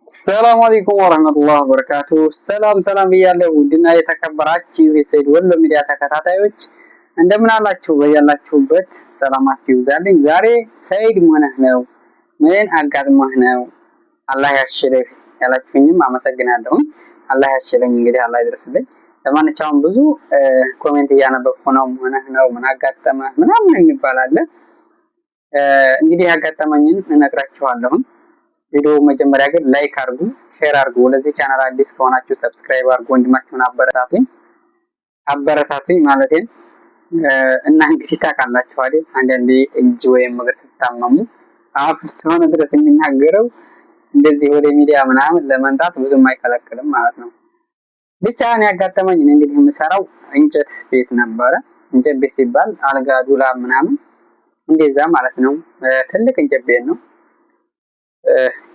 ሰላም አለይኩም ወራህመቱላሂ ወበረካቱ። ሰላም ብያለሁ። ውድና የተከበራችሁ የሰይድ ወሎ ሚዲያ ተከታታዮች እንደምን አላችሁ? በያላችሁበት ሰላማችሁ ይብዛልኝ። ዛሬ ሰይድ ሆነህ ነው ምን አጋጥሞህ ነው አላህ ያሽርህ ያላችሁኝም አመሰግናለሁ። አላህ ያሽረኝ እንግዲህ አላህ ይድረስልኝ። ለማንኛውም ብዙ ኮሜንት እያነበብኩ ነው። ሆነህ ነው ምን አጋጠመህ ምናምን የሚባል እንግዲህ ያጋጠመኝን እነግራችኋለሁ። ቪዲዮ መጀመሪያ ግን ላይክ አድርጉ፣ ሼር አድርጉ። ለዚህ ቻናል አዲስ ከሆናችሁ ሰብስክራይብ አድርጉ። ወንድማችሁን አበረታቱኝ ማለቴን እና እንግዲህ ታውቃላችሁ አይደል አንዳንዴ እጅ ወይም እግር ስታመሙ አፍ ስለሆነ ድረስ የሚናገረው እንደዚህ ወደ ሚዲያ ምናምን ለመንጣት ብዙም አይከለክልም ማለት ነው። ብቻ እኔ ያጋጠመኝ እንግዲህ የምሰራው እንጨት ቤት ነበረ። እንጨት ቤት ሲባል አልጋ ዱላ ምናምን እንደዛ ማለት ነው። ትልቅ እንጨት ቤት ነው።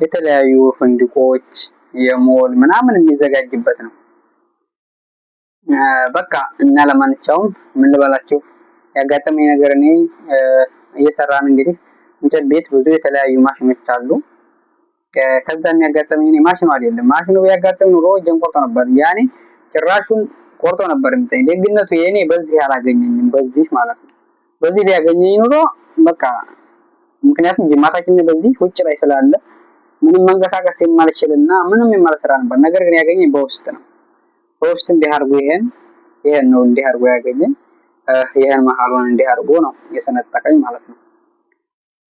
የተለያዩ ፍንድቆች የሞል ምናምን የሚዘጋጅበት ነው። በቃ እና ለማንኛውም ምን ልበላችሁ ያጋጠመኝ ነገር እኔ እየሰራን እንግዲህ እንጨት ቤት ብዙ የተለያዩ ማሽኖች አሉ። ከዛ የሚያጋጠመኝ እኔ ማሽኑ አይደለም፣ ማሽኑ ቢያጋጥም ኑሮ እጄን ቆርጦ ነበር። ያኔ ጭራሹን ቆርጦ ነበር የምጠኝ። ደግነቱ የኔ በዚህ አላገኘኝም፣ በዚህ ማለት ነው። በዚህ ቢያገኘኝ ኑሮ በቃ ምክንያቱም ጅማታችን በዚህ ውጭ ላይ ስላለ ምንም መንቀሳቀስ የማልችልና ምንም የማልሰራ ነበር። ነገር ግን ያገኘኝ በውስጥ ነው። በውስጥ እንዲህ አድርጎ ይሄን ነው እንዲህ አድርጎ ያገኘኝ። ይሄን መሀሉን እንዲህ አድርጎ ነው የሰነጠቀኝ ማለት ነው።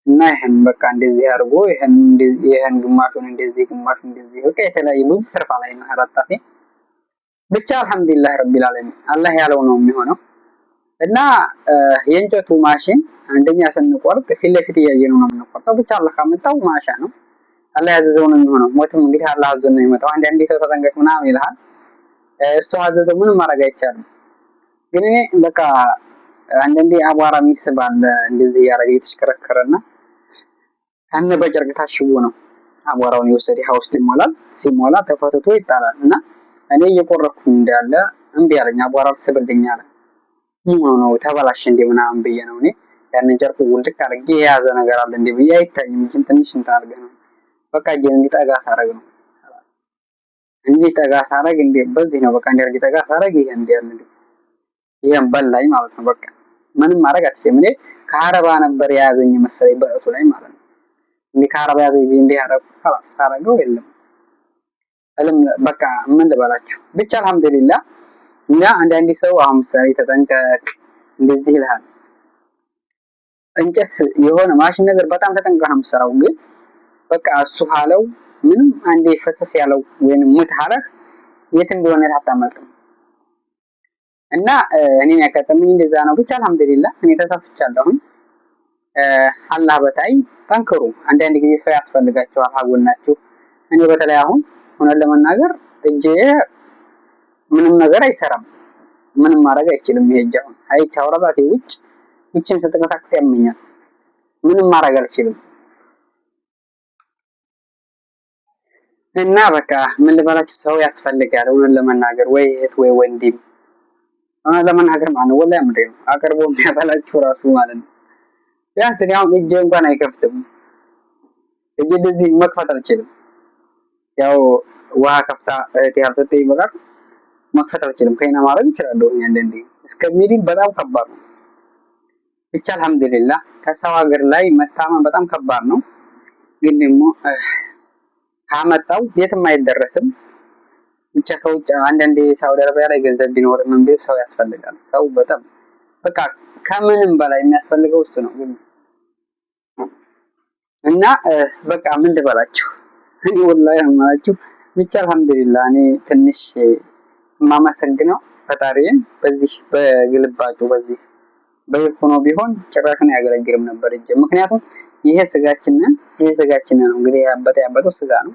እና ይሄን በቃ እንደዚህ አድርጎ ይሄን ግማሹን እንደዚህ ግማሹን እንደዚህ በቃ የተለያየ ብዙ ስርፋ ላይ ነው አራጣቴ። ብቻ አልሐምዱሊላህ ረቢል ዓለሚን አላህ ያለው ነው የሚሆነው። እና የእንጨቱ ማሽን አንደኛ ስንቆርጥ ፊት ለፊት እያየነው ነው የምንቆርጠው። ብቻ አላህ ካመጣው ማሻ ነው፣ አላህ ያዘዘው ነው የሚሆነው። ሞትም እንግዲህ አላህ አዞ ነው የሚመጣው። አንዳንዴ ሰው ተጠንቀቅ ምናምን ይልሃል፣ እሱ አዘዘው ምንም ማድረግ አይቻልም። ግን እኔ በቃ አንዳንዴ አቧራ የሚስብ አለ እንደዚህ እያደረገ የተሽከረከረና ከነ በጨርቅ ታሽጎ ነው አቧራውን የወሰደ ውሃ ውስጥ ይሞላል። ሲሞላ ተፈትቶ ይጣላል። እና እኔ እየቆረኩኝ እንዳለ እምቢ አለኝ፣ አቧራ ልስብልኝ አለ። ምን ነው ተበላሽ እንደ ምናምን ብዬ ነው እኔ ያንን ጨርቁ ውልቅ አድርጌ የያዘ ነገር አለ እንደ ብዬ አይታይም እንጂ ትንሽ እንትን አድርገህ ነው በቃ እጄን እንዲጠጋ ሳረግ ነው እንዲጠጋ ሳረግ እንደ በዚህ ነው በቃ እንዲያርግ ጠጋ ሳረግ ይሄ እንዲያል ይሄን በላይ ማለት ነው። በቃ ምንም ማድረግ አትችልም። እኔ ከአረባ ነበር የያዘኝ መሰለኝ በእቱ ላይ ማለት ነው። እንዴ ከአረባ ያዘኝ እንዴ አረብ خلاص ሳረገው የለም እልም በቃ ምን ልበላችሁ ብቻ አልሐምዱሊላህ። እና አንዳንድ ሰው አሁን ምሳሌ ተጠንቀቅ እንደዚህ ይልሃል። እንጨት የሆነ ማሽን ነገር በጣም ተጠንቀቅ ነው የምሰራው። ግን በቃ እሱ ካለው ምንም አንዴ ፈሰስ ያለው ወይንም ሙት አለህ የት እንደሆነ አታመልጥም። እና እኔን ያጋጠመኝ እንደዛ ነው። ብቻ አልሐምዱሊላህ እኔ ተሳፍቻለሁ። አላህ በታይ ጠንክሩ። አንዳንድ ጊዜ ሰው ያስፈልጋቸዋል አጎናችሁ። እኔ በተለይ አሁን ሆነን ለመናገር እጄ ምንም ነገር አይሰራም፣ ምንም ማድረግ አይችልም። ይሄ አሁን አይቻው ራባቴ ውጭ ይችን ተተከታክስ ያመኛል፣ ምንም ማድረግ አልችልም። እና በቃ ምን ልበላችሁ ሰው ያስፈልጋል ሆነን ለመናገር ወይ እህት ወይ ወንድም ሆነን ለመናገር ማለት ነው። ወላሂ ምንድነው አቅርቦ የሚያበላችሁ ራሱ ማለት ነው። ቢያንስ እኔ አሁን እጄ እንኳን አይከፍትም፣ እጄ እንደዚህ መክፈት አልችልም። ያው ውሃ ከፍታ እህቴ ያልሰጠኝ በቀር መክፈት አልችልም። ከእኔ ማድረግ እችላለሁ አንዳንዴ እስከሚድን በጣም ከባድ ነው። ብቻ አልሐምዱሊላህ ከሰው ሀገር ላይ መታመን በጣም ከባድ ነው። ግን ደግሞ ካመጣው የትም አይደረስም። ብቻ ከውጭ አንዳንዴ ሳውዲ አረቢያ ላይ ገንዘብ ቢኖር ምን ቢል ሰው ያስፈልጋል። ሰው በጣም በቃ ከምንም በላይ የሚያስፈልገው እሱ ነው። እና በቃ ምን ልበላችሁ እኔ ወላሂ አማላችሁ ብቻ አልሐምዱሊላህ እኔ ትንሽ የማመሰግነው ፈጣሪዬን በዚህ በግልባጩ በዚህ በሆኖ ቢሆን ጭራሹን ያገለግልም ነበር እንጂ። ምክንያቱም ይሄ ስጋችን ነው እንግዲህ ያበጠው ስጋ ነው።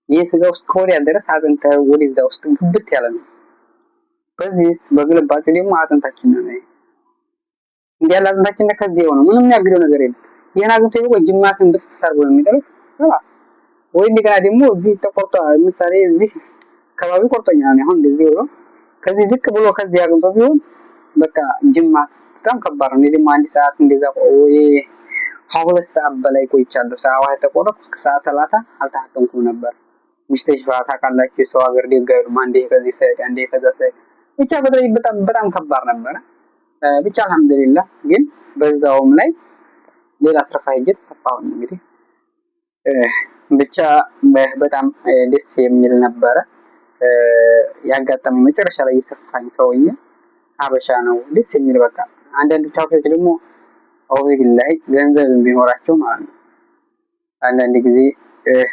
ይሄ ስጋ ውስጥ ከወዲያ ድረስ አጥንት ወዲዛ ውስጥ ግብት ያለ ነው። በዚህስ በግልባጩ ደግሞ አጥንታችን ነው። እንዲያለ አጥንታችን ከዚህ ሆኖ ምንም ያግደው ነገር የለም። ይሄን አግኝቶ ይቆይ ጅማትን ብትተሰርጎ ነው የሚጠለው خلاص። ወይ እንደገና ደግሞ እዚህ ተቆርጦ ምሳሌ እዚህ ከባቢ ቆርጦኛል አሁን እንደዚህ ብሎ ከዚህ ዝቅ ብሎ ከዚህ አግኝቶ ቢሆን በቃ ጅማት በጣም ከባድ ነው። ደግሞ አንድ ሰዓት እንደዛ ወይ 2 ሰዓት በላይ ቆይቻለሁ። ሰዓት ተቆረጥኩ ከሰዓት 30 አልተሐከምኩም ነበር። ሙስተሽፋ ታውቃላችሁ፣ የሰው ሀገር ሊገሩ አንዴ ከዚህ ሳይድ አንዴ ከዛ ሳይድ ብቻ በጣም ከባድ ነበረ። ብቻ አልሐምዱሊላህ ግን በዛውም ላይ ሌላ ስርፋ ሄጄ ተሰፋሁኝ። እንግዲህ ብቻ በጣም ደስ የሚል ነበረ ያጋጠመኝ። መጨረሻ ላይ የሰፋኝ ሰውዬ ሀበሻ ነው፣ ደስ የሚል በቃ። አንዳንዶች ሀበሾች ደግሞ አውዚ ቢላይ ገንዘብ ቢኖራቸው ማለት ነው አንዳንድ ጊዜ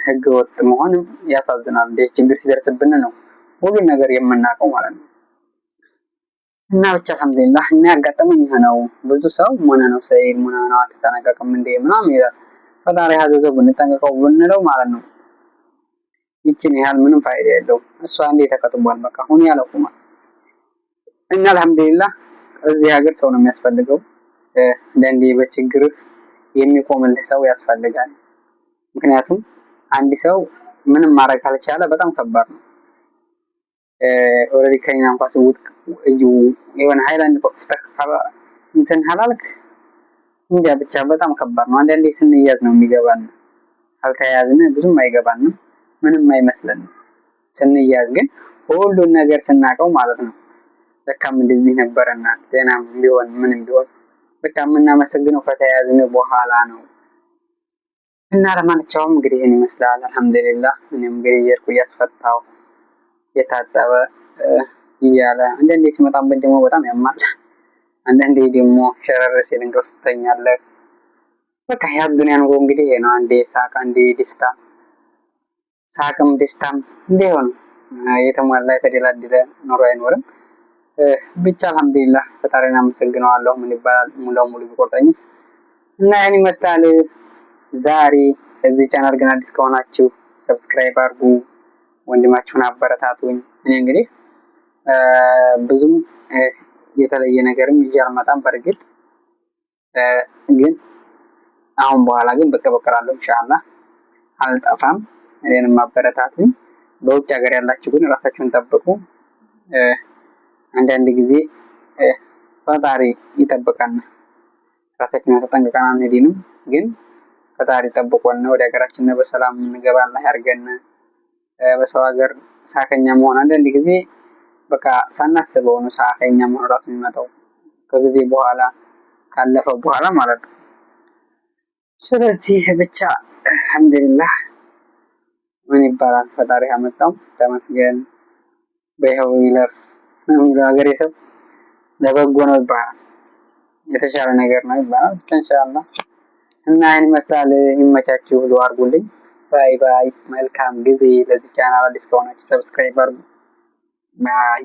ህገ ወጥ መሆንም ያሳዝናል። እንደ ችግር ሲደርስብን ነው ሁሉን ነገር የምናውቀው ማለት ነው። እና ብቻ አልሐምዱሊላህ እና ያጋጠመኝ ይሄ ነው። ብዙ ሰው ምን ነው ሰይድ ምን ነው አትጠነቀቅም እንዴ ምናምን ይላል። ፈጣሪ ያዘዘው ብንጠንቀቀው ብንለው ማለት ነው ይችን ያህል ምንም ፋይዳ የለውም። እሷ አንዴ ተከትቧል በቃ ሁን ያለቁማል። እና አልሐምዱሊላህ እዚህ ሀገር ሰው ነው የሚያስፈልገው። አንዳንዴ በችግርህ የሚቆምልህ ሰው ያስፈልጋል። ምክንያቱም አንድ ሰው ምንም ማድረግ ካልቻለ በጣም ከባድ ነው። ኦልሬዲ ከኛ እንኳን ሰውት እዩ የሆነ ሃይላንድ ቆፍተህ እንትን ሐላልክ እንጃ ብቻ በጣም ከባድ ነው። አንዳንዴ ስንያዝ ነው የሚገባን፣ ካልተያዝን ብዙም አይገባንም፣ ምንም አይመስለንም። ስንያዝ ግን ሁሉን ነገር ስናቀው ማለት ነው ለካም እንደዚህ ነበርና ጤናም ቢሆን ምንም ቢሆን በቃ የምናመሰግነው ከተያዝን በኋላ ነው። እና ለማንኛውም እንግዲህ ይሄን ይመስላል። አልሐምዱሊላህ እኔም እንግዲህ እየሄድኩ እያስፈታው የታጠበ እያለ አንዳንዴ ሲመጣበት ደግሞ በጣም ያማል። አንዳንዴ ደግሞ ሸረር ሲል እንቅልፍ ትተኛለህ። በቃ ያ ዱንያ ኑሮ እንግዲህ ይሄ ነው። አንዴ ሳቅ አንዴ ደስታ፣ ሳቅም ደስታም እንደሆነ የተሟላ የተደላደለ ኑሮ አይኖርም። ብቻ አልሐምዱሊላህ ፈጣሪን አመሰግነዋለሁ። ምን ይባላል ሙሉ ሙሉ ቢቆርጠኝስ። እና ያን ይመስላል ዛሬ። እዚህ ቻናል ግን አዲስ ከሆናችሁ ሰብስክራይብ አድርጉ፣ ወንድማችሁን አበረታቱኝ። እኔ እንግዲህ ብዙም የተለየ ነገርም እያልመጣም በርግጥ ግን አሁን በኋላ ግን ብቅ እላለሁ ኢንሻአላህ፣ አልጠፋም። እኔንም አበረታቱኝ። በውጭ ሀገር ያላችሁ ግን ራሳችሁን ጠብቁ። አንዳንድ ጊዜ ፈጣሪ ይጠብቀን፣ ራሳችንን ተጠንቅቀን አንሄድንም፣ ግን ፈጣሪ ጠብቆን ወደ ሀገራችን በሰላም እንገባ አላህ ያርገን። በሰው ሀገር ሳከኛ መሆን አንዳንድ ጊዜ በቃ ሳናስበው ነው ሳከኛ መሆን ራሱ የሚመጣው ከጊዜ በኋላ ካለፈ በኋላ ማለት ነው። ስለዚህ ብቻ አልሐምዱሊላህ ምን ይባላል ፈጣሪ ያመጣው ተመስገን። በይኸው ይለፍ የሚለው ሀገሬ ሰው ለበጎ ነው ይባላል፣ የተሻለ ነገር ነው ይባላል። ኢንሻአላህ እና ይሄን ይመስላል። ይመቻችሁ፣ ዱአ አድርጉልኝ። ባይ ባይ። መልካም ጊዜ። ለዚህ ቻናል አዲስ ከሆናችሁ ሰብስክራይብ አድርጉ። ባይ